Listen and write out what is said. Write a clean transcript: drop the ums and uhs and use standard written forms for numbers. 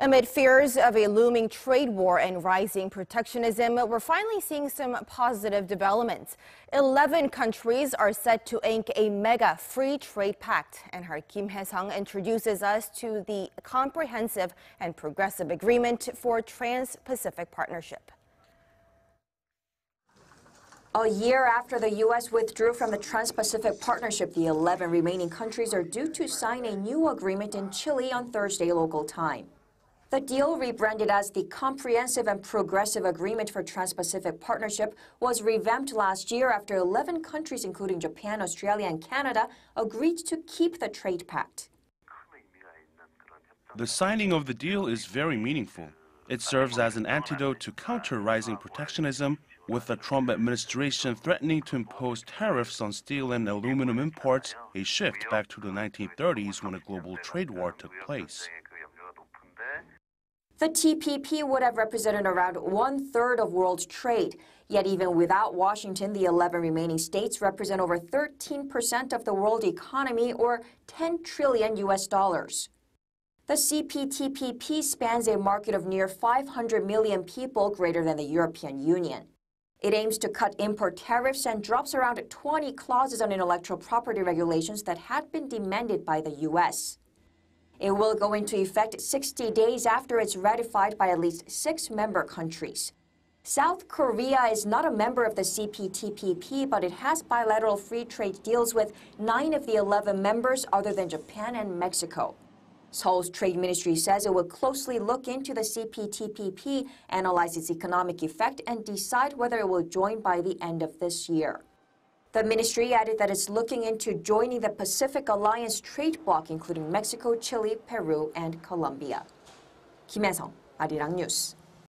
Amid fears of a looming trade war and rising protectionism, we're finally seeing some positive developments. 11 countries are set to ink a mega free trade pact, and our Hyesung introduces us to the comprehensive and progressive agreement for Trans-Pacific Partnership. A year after the U.S. withdrew from the Trans-Pacific Partnership, the 11 remaining countries are due to sign a new agreement in Chile on Thursday local time. The deal, rebranded as the Comprehensive and Progressive Agreement for Trans-Pacific Partnership, was revamped last year after 11 countries, including Japan, Australia, and Canada, agreed to keep the trade pact. The signing of the deal is very meaningful. It serves as an antidote to counter rising protectionism, with the Trump administration threatening to impose tariffs on steel and aluminum imports, a shift back to the 1930s when a global trade war took place. The TPP would have represented around 1/3 of world trade. Yet even without Washington, the 11 remaining states represent over 13% of the world economy, or $10 trillion. The CPTPP spans a market of near 500 million people, greater than the European Union. It aims to cut import tariffs and drops around 20 clauses on intellectual property regulations that had been demanded by the U.S. It will go into effect 60 days after it's ratified by at least 6 member countries. South Korea is not a member of the CPTPP, but it has bilateral free trade deals with 9 of the 11 members other than Japan and Mexico. Seoul's Trade Ministry says it will closely look into the CPTPP, analyze its economic effect, and decide whether it will join by the end of this year. The ministry added that it's looking into joining the Pacific Alliance trade bloc, including Mexico, Chile, Peru, and Colombia. 김혜성, 아리랑 뉴스.